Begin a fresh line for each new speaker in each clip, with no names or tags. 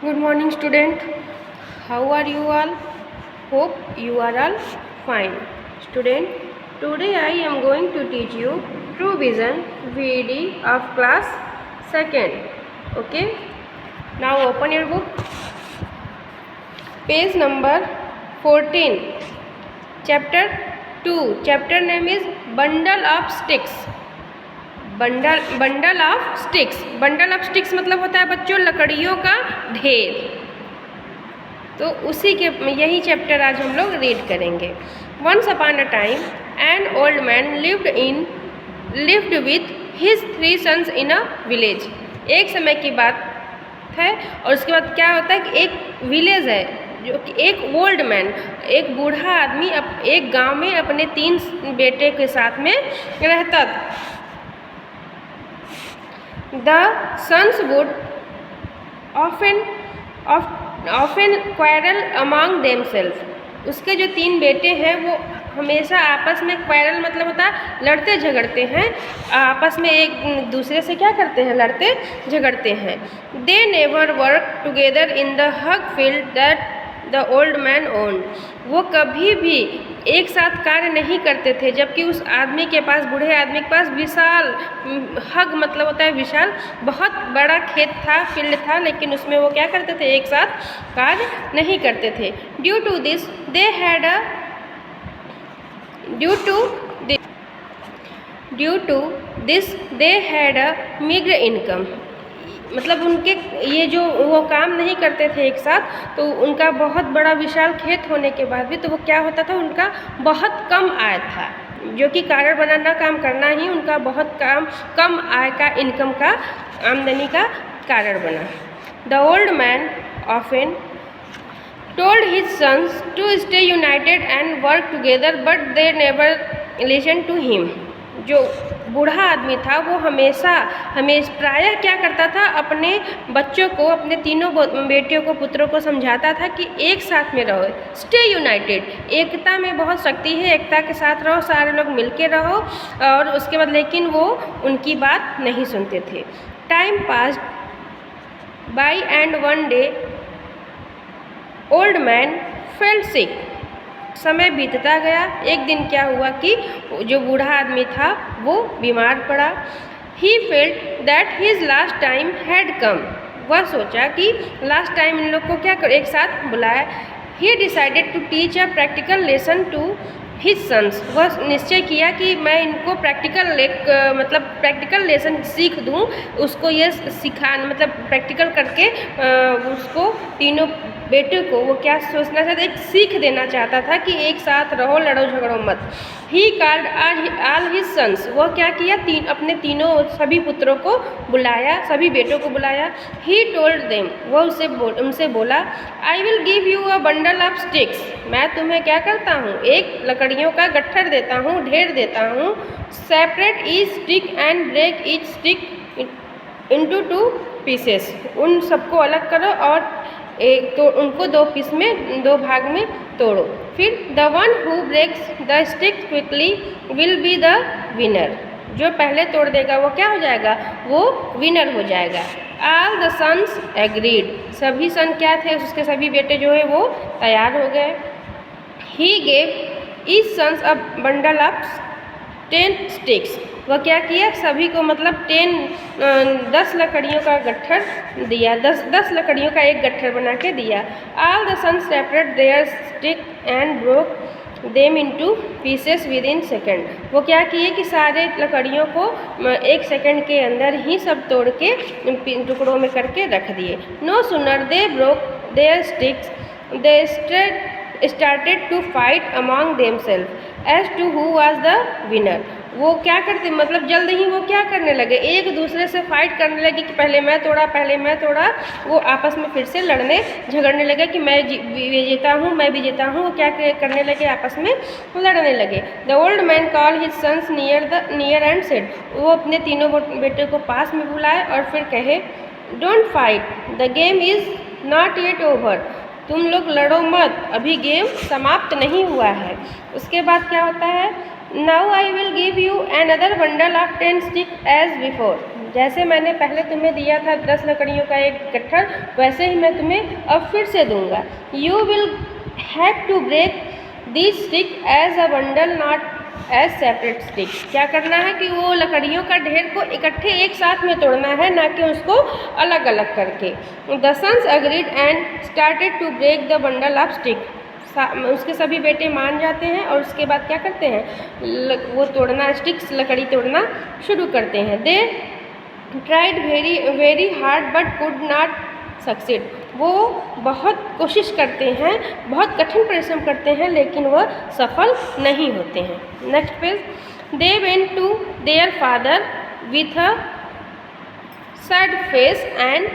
Good morning, student. How are you all? Hope you are all fine. Student, today I am going to teach you True Vision VED of class 2nd. Okay. Now open your book. Page number 14. Chapter 2. Chapter name is Bundle of Sticks. Bundle of sticks मतलब होता है बच्चों लकड़ियों का ढेर। तो उसी के यही चैप्टर आज हम लोग रीड करेंगे। Once upon a time an old man lived with his 3 sons in a village. एक समय की बात है और उसके बाद क्या होता है कि एक विलेज है जो कि एक ओल्ड मैन, एक बूढ़ा आदमी एक गांव में अपने 3 बेटे के साथ में रहता था। The sons would often quarrel among themselves. उसके जो 3 बेटे हैं वो हमेशा आपस में क्वारल मतलब होता है लड़ते झगड़ते हैं, आपस में एक दूसरे से क्या करते हैं, लड़ते झगड़ते हैं। They never work together in the hug field that the old man owned. वो कभी भी एक साथ कार्य नहीं करते थे, जबकि उस आदमी के पास, बूढ़े आदमी के पास विशाल हग मतलब होता है विशाल, बहुत बड़ा खेत था, फील्ड था, लेकिन उसमें वो क्या करते थे, एक साथ कार्य नहीं करते थे। Due to this they had a meagre income. मतलब उनके ये जो वो काम नहीं करते थे एक साथ, तो उनका बहुत बड़ा विशाल खेत होने के बाद भी तो वो क्या होता था, उनका बहुत कम आय था, जो कि कारण बनाना काम करना ही उनका बहुत कम आय का इनकम का आमदनी का कारण बना। The old man often told his sons to stay united and work together, but they never listened to him. जो बूढ़ा आदमी था वो हमेशा प्रायः क्या करता था, अपने बच्चों को, अपने 3 बेटियों को, पुत्रों को समझाता था कि एक साथ में रहो, स्टे यूनाइटेड, एकता में बहुत शक्ति है, एकता के साथ रहो, सारे लोग मिलके रहो। और उसके बाद लेकिन वो उनकी बात नहीं सुनते थे। Time passed by and one day old man felt sick. समय बीतता गया, एक दिन क्या हुआ कि जो बूढ़ा आदमी था वो बीमार पड़ा। He felt that his last time had come. वह सोचा कि लास्ट टाइम इन लोग को क्या एक साथ बुलाया। He decided to teach a practical lesson to his sons. वह निश्चय किया कि मैं इनको प्रैक्टिकल लेसन सीख दूँ, उसको ये सिखाना मतलब प्रैक्टिकल करके उसको 3 बेटे को वो क्या सोचना चाहता, एक सीख देना चाहता था कि एक साथ रहो, लड़ो झगड़ो मत। He called all his sons. वह क्या किया, अपने सभी पुत्रों को बुलाया, सभी बेटों को बुलाया। ही टोल्ड देम, वह उनसे बोला, आई will give you a bundle of sticks. मैं तुम्हें क्या करता हूँ, एक लकड़ियों का गट्ठर देता हूँ, ढेर देता हूँ। Separate each stick and break each stick into 2 pieces. उन सबको अलग करो और तो उनको 2 पीस में, 2 भाग में तोड़ो। फिर the one who breaks the stick quickly will be the winner. जो पहले तोड़ देगा वो क्या हो जाएगा, वो विनर हो जाएगा। All the sons agreed. सभी सन क्या थे, उसके सभी बेटे जो है वो तैयार हो गए। He gave each sons a bundle of 10 sticks. वह क्या किया, सभी को मतलब 10 लकड़ियों का गट्ठर दिया, 10 लकड़ियों का एक गट्ठर बना के दिया। All the sons separate their stick and broke them into pieces within second. वो क्या किए कि सारे लकड़ियों को 1 सेकेंड के अंदर ही सब तोड़ के टुकड़ों में करके रख दिए। No sooner they broke their sticks they started to fight among themselves as to who was the winner. वो क्या करते, मतलब जल्द ही वो क्या करने लगे, एक दूसरे से फाइट करने लगे कि पहले मैं तोड़ा। वो आपस में फिर से लड़ने झगड़ने लगे कि मैं जीता हूँ, मैं भी जीता हूँ। वो क्या करने लगे, आपस में लड़ने लगे। The old man call his sons near and said. वो अपने 3 बेटे को पास में बुलाए और फिर कहे, don't fight, the game is not yet over. तुम लोग लड़ो मत, अभी गेम समाप्त नहीं हुआ है। उसके बाद क्या होता है, now I will give you another bundle of 10 stick as before. जैसे मैंने पहले तुम्हें दिया था 10 लकड़ियों का एक गट्ठर, वैसे ही मैं तुम्हें अब फिर से दूंगा। You will have to break this stick as a bundle, not as separate stick. क्या करना है कि वो लकड़ियों का ढेर को इकट्ठे एक साथ में तोड़ना है, ना कि उसको अलग अलग करके। The sons agreed and started to break the bundle of stick. उसके सभी बेटे मान जाते हैं और उसके बाद क्या करते हैं, वो तोड़ना, स्टिक्स लकड़ी तोड़ना शुरू करते हैं। They tried very very hard but could not succeed. वो बहुत कोशिश करते हैं, बहुत कठिन परिश्रम करते हैं, लेकिन वह सफल नहीं होते हैं। Next page. They went to their father with a sad face and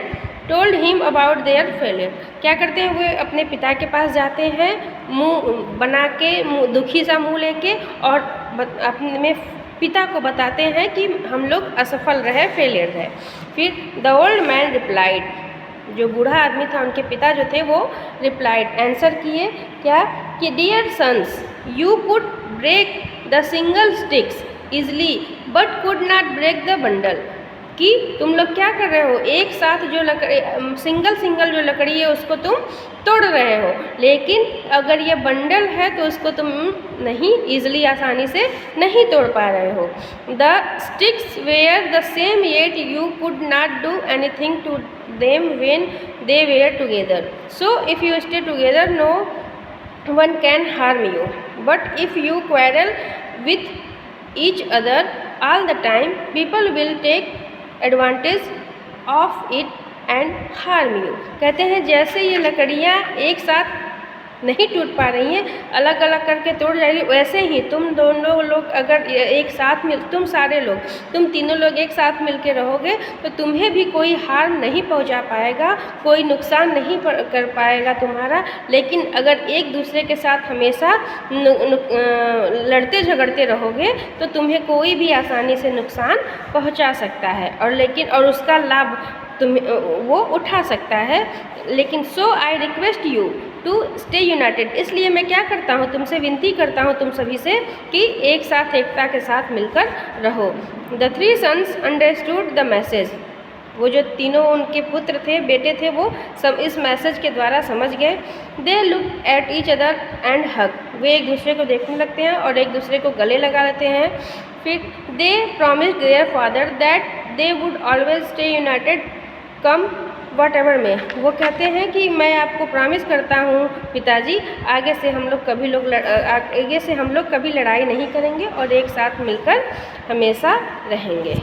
told him about their failure. क्या करते हैं, वे अपने पिता के पास जाते हैं मुंह बना के, दुखी सा मुंह लेके, और अपने पिता को बताते हैं कि हम लोग असफल रहे, फेलियर रहे। फिर द ओल्ड मैन रिप्लाइड, जो बूढ़ा आदमी था, उनके पिता जो थे, वो रिप्लाइड, आंसर किए क्या, कि dear sons you could break the single sticks easily but could not break the bundle. कि तुम लोग क्या कर रहे हो, एक साथ जो लकड़ी, सिंगल जो लकड़ी है उसको तुम तोड़ रहे हो, लेकिन अगर ये बंडल है तो उसको तुम नहीं ईजिली, आसानी से नहीं तोड़ पा रहे हो। The sticks were the same yet you could not do anything to them when they were together. So if you stay together no one can harm you, but if you quarrel with each other all the time people will take advantage of it and harm you. कहते हैं जैसे ये लकड़ियाँ एक साथ नहीं टूट पा रही हैं, अलग अलग करके तोड़ जा रही, वैसे ही तुम दोनों लोग अगर एक साथ मिल, तुम सारे लोग, तुम तीनों लोग एक साथ मिल के रहोगे तो तुम्हें भी कोई हार्म नहीं पहुंचा पाएगा, कोई नुकसान नहीं कर पाएगा तुम्हारा। लेकिन अगर एक दूसरे के साथ हमेशा लड़ते झगड़ते रहोगे तो तुम्हें कोई भी आसानी से नुकसान पहुंचा सकता है, और उसका लाभ वो उठा सकता है। लेकिन so I request you to stay united, इसलिए मैं क्या करता हूँ, तुमसे विनती करता हूँ तुम सभी से कि एक साथ, एकता के साथ मिलकर रहो। The three sons understood the message. वो जो तीनों उनके पुत्र थे, बेटे थे, वो सब इस मैसेज के द्वारा समझ गए। They look at each other and hug. वे एक दूसरे को देखने लगते हैं और एक दूसरे को गले लगा लेते हैं। फिर they promised their father that they would always stay united come whatever में। वो कहते हैं कि मैं आपको प्रॉमिस करता हूँ पिताजी, आगे से हम लोग कभी लड़ाई नहीं करेंगे और एक साथ मिलकर हमेशा रहेंगे।